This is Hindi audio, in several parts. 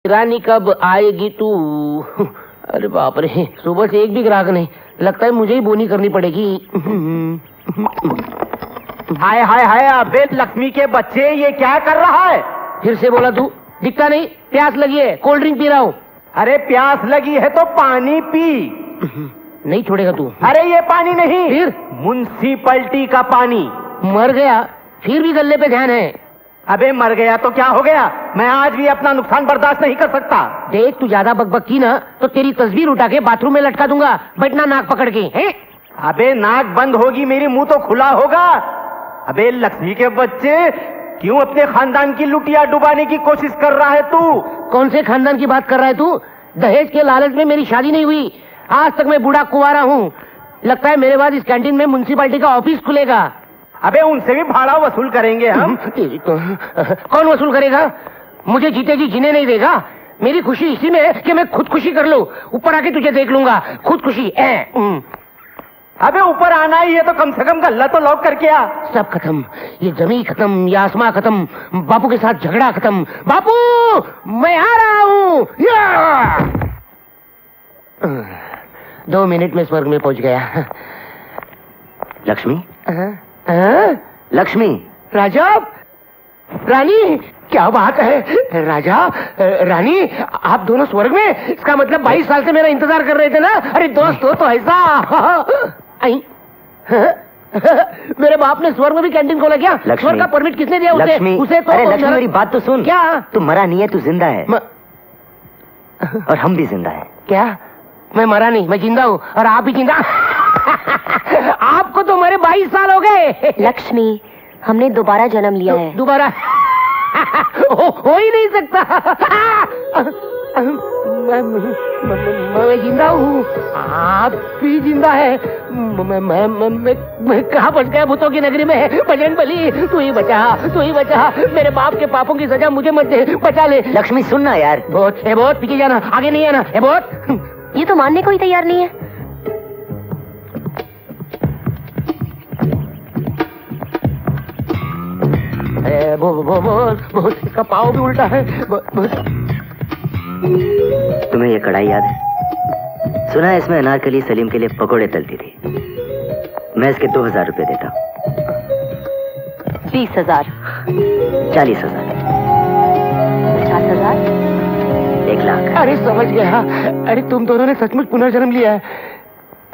रानी कब आएगी तू? अरे बाप रे, सुबह से एक भी ग्राहक नहीं। लगता है मुझे ही बोनी करनी पड़ेगी। हाय हाय हाय, अबे लक्ष्मी के बच्चे, ये क्या कर रहा है? फिर से बोला तू? दिखता नहीं? प्यास लगी है, कोल्ड ड्रिंक पी रहा हूँ। अरे प्यास लगी है तो पानी पी। नहीं छोड़ेगा तू? अरे ये पानी नहीं, फिर? म्युनिसिपैलिटी का पानी। मर गया फिर भी गले पे ध्यान है? अबे मर गया तो क्या हो गया, मैं आज भी अपना नुकसान बर्दाश्त नहीं कर सकता। देख, तू ज्यादा बकबक की ना तो तेरी तस्वीर उठा के बाथरूम में लटका दूंगा, बैठना नाक पकड़ के। हैं? अबे नाक बंद होगी मेरी, मुंह तो खुला होगा। अबे लक्ष्मी के बच्चे, क्यों अपने खानदान की लुटिया डुबाने की कोशिश कर रहा है तू? कौन से खानदान की बात कर रहा है तू? दहेज के लालच में मेरी शादी नहीं हुई, आज तक मैं बूढ़ा कुंवारा हूँ। लगता है मेरे बाद इस कैंटीन में म्युनिसिपैलिटी का ऑफिस खुलेगा। अबे उनसे भी भाड़ा वसूल करेंगे हम। कौन वसूल करेगा? मुझे जीते जी जीने नहीं देगा। मेरी खुशी इसी में है कि मैं खुदकुशी कर लूं, ऊपर आके तुझे देख लूंगा। खुदकुशी। अबे ऊपर आना ही है तो कम से कम गल्ला तो लॉक करके आ। सब खत्म, ये जमी खत्म, ये आसमां खत्म, बापू के साथ झगड़ा खत्म। बापू, मैं आ रहा हूँ। 2 मिनट में स्वर्ग में पहुंच गया। लक्ष्मी, लक्ष्मी, राजा, रानी, क्या बात है? राजा, रानी, आप दोनों स्वर्ग में? इसका मतलब 22 साल से मेरा इंतजार कर रहे थे ना? अरे दोस्त हो तो ऐसा। मेरे बाप ने स्वर्ग में भी कैंटीन खोला क्या? स्वर्ग का परमिट किसने दिया उसे? उसे तो। अरे लक्ष्मी, मेरी बात तो सुन। क्या? तू मरा नहीं है, तू जिंदा है। और हम भी जिंदा है। क्या? मैं मरा नहीं, मैं जिंदा हूँ और आप भी जिंदा। आपको तो मरे 22 साल हो गए। लक्ष्मी, हमने दोबारा जन्म लिया है। दोबारा? हो ही नहीं सकता। मैं जिंदा हूँ, आप भी जिंदा है। मैं कहाँ फंस गया भूतों की नगरी में? बजरंग बली, तू ही बचा, तू ही बचा। मेरे बाप के पापों की सजा मुझे मत दे, बचा ले। लक्ष्मी सुनना यार। बहुत पीछे जाना, आगे नहीं आना। बहुत। ये तो मानने को ही तैयार नहीं है। बहुत, इसका पाँव भी उल्टा है। तुम्हें ये कढ़ाई याद है? सुना है इसमें अनारकली सलीम के लिए पकोड़े तलती थी। मैं इसके 2000 रुपए देता हूँ। 20,000, 40,000, 50,000, 1 लाख। अरे समझ गया। अरे तुम दोनों ने सचमुच पुनर्जन्म लिया है।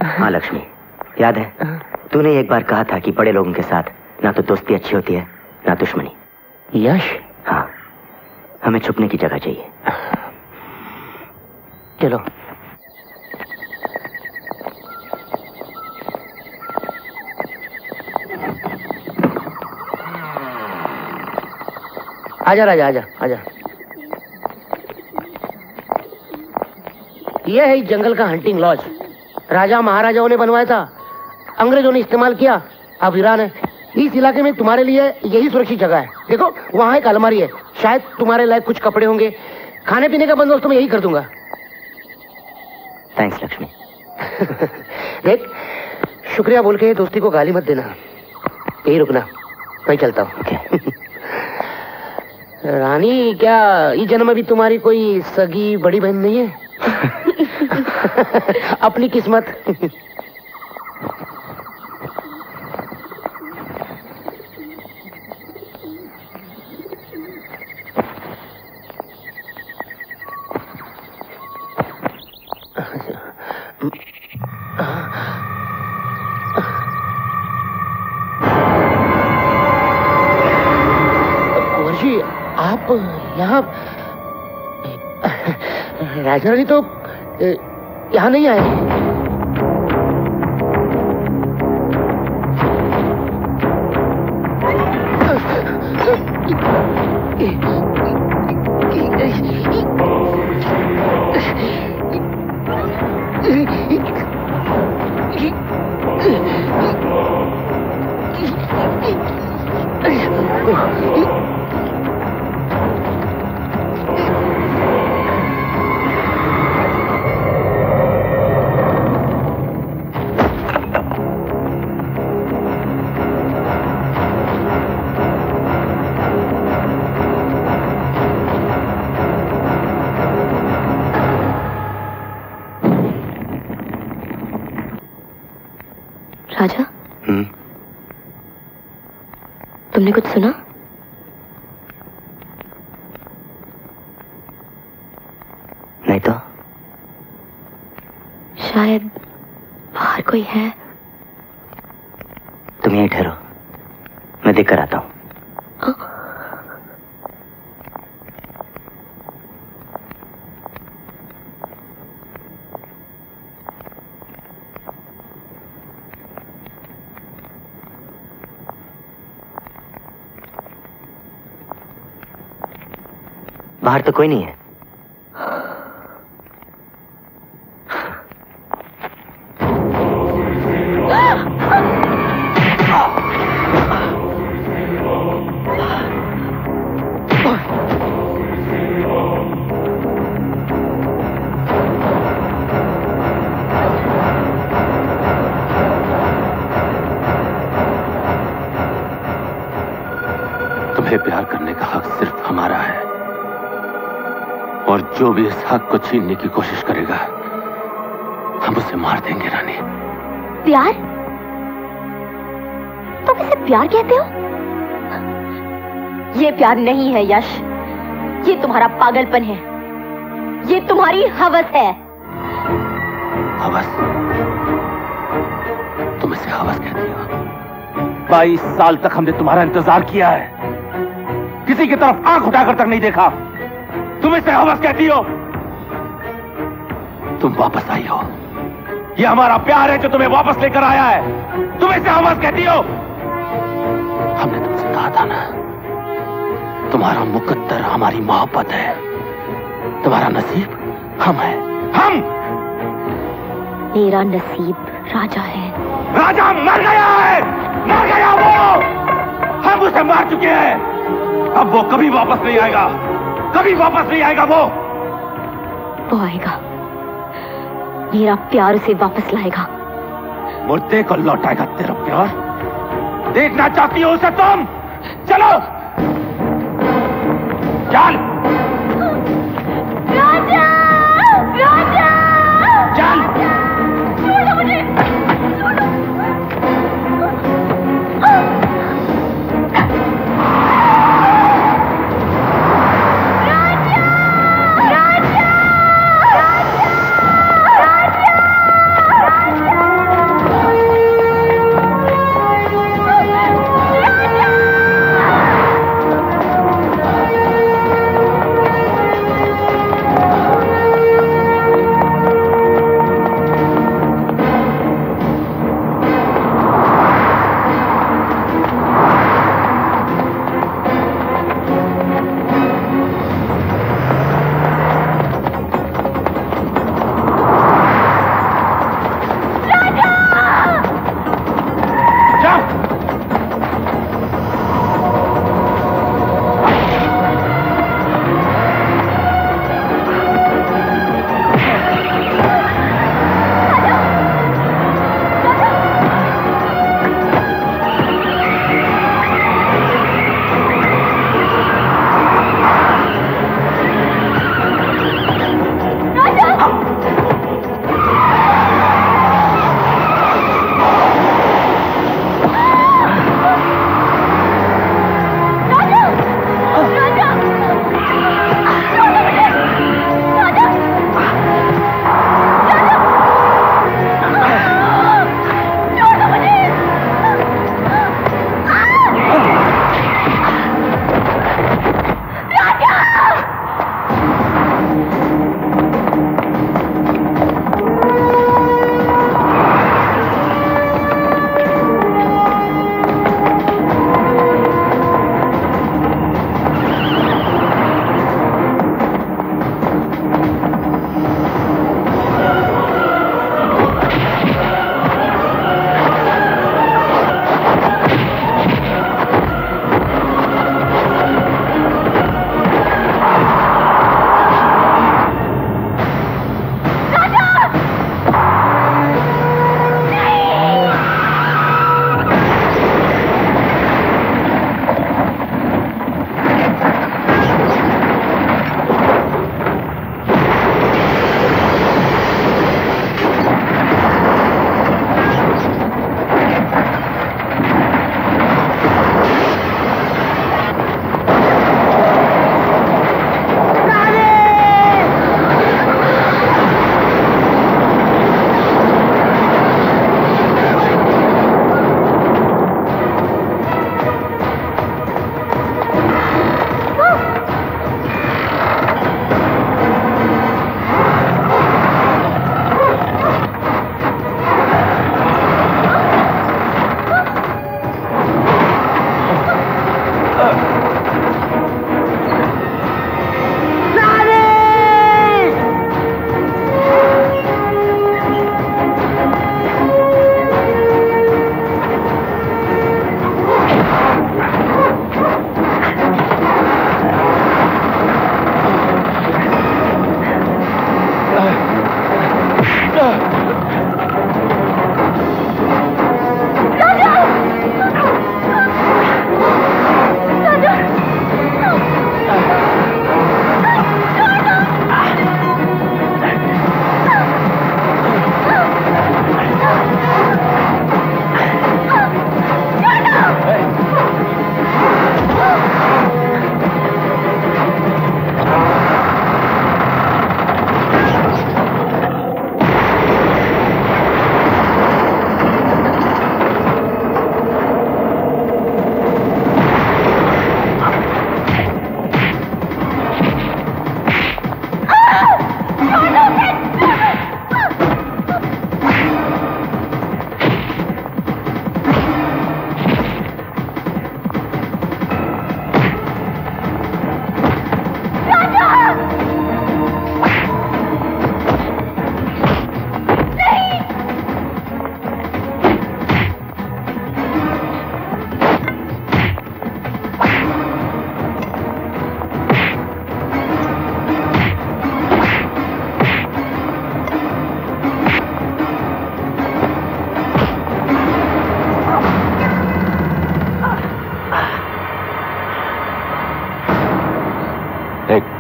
हाँ लक्ष्मी, याद है तूने एक बार कहा था कि बड़े लोगों के साथ ना तो दोस्ती अच्छी होती है ना दुश्मनी। यश? हाँ, हमें छुपने की जगह चाहिए। चलो। आजा राजा, आजा आजा। यह है इस जंगल का हंटिंग लॉज। राजा महाराजाओं ने बनवाया था, अंग्रेजों ने इस्तेमाल किया, अब वीरान है। इस इलाके में तुम्हारे लिए यही सुरक्षित जगह है। देखो वहां एक अलमारी है, शायद तुम्हारे लायक कुछ कपड़े होंगे। खाने पीने का बंदोबस्त मैं यही कर दूंगा। थैंक्स लक्ष्मी। देख, शुक्रिया बोल के दोस्ती को गाली मत देना। यही रुकना, मैं चलता हूँ। रानी, क्या इस जन्म में भी तुम्हारी कोई सगी बड़ी बहन नहीं है? अपनी किस्मत। कुंवर जी, आप यहाँ? राजा रानी तो यहाँ नहीं आए। राजा, तुमने कुछ सुना? नहीं तो। शायद बाहर कोई है। तुम यहीं ठहरो, मैं देख कर आता हूं। बाहर तो कोई नहीं है। तुम्हें प्यार करने का हक सिर्फ हमारा है, और जो भी इस हक को छीनने की कोशिश करेगा हम उसे मार देंगे। रानी, प्यार? तुम इसे प्यार कहते हो? ये प्यार नहीं है यश, ये तुम्हारा पागलपन है, ये तुम्हारी हवस है। हवस? तुम इसे हवस कहती हो? 22 साल तक हमने तुम्हारा इंतजार किया है, किसी की तरफ आंख उठाकर तक नहीं देखा। तुम इसे हवस कहती हो? तुम वापस आई हो। ये हमारा प्यार है जो तुम्हें वापस लेकर आया है, तुम इसे हवस कहती हो? हमने तुमसे कहा था ना, तुम्हारा मुकद्दर हमारी मोहब्बत है, तुम्हारा नसीब हम है। हम? मेरा नसीब राजा है। राजा मर गया है, मर गया वो, हम उसे मार चुके हैं। अब वो कभी वापस नहीं आएगा, कभी वापस नहीं आएगा वो आएगा, मेरा प्यार उसे वापस लाएगा। मुर्दे को लौटाएगा तेरा प्यार। देखना चाहती हो उसे तुम? चलो चल। राजा! राजा! चल। छोड़ो मुझे, छोड़ो।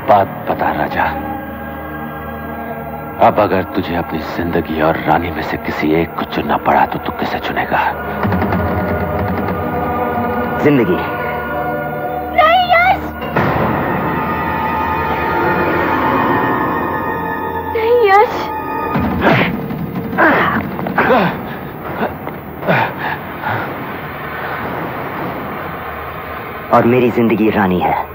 बात बता राजा, अब अगर तुझे अपनी जिंदगी और रानी में से किसी एक को चुनना पड़ा तो तू किसे चुनेगा? जिंदगी। नहीं यश, नहीं यश। और मेरी जिंदगी रानी है।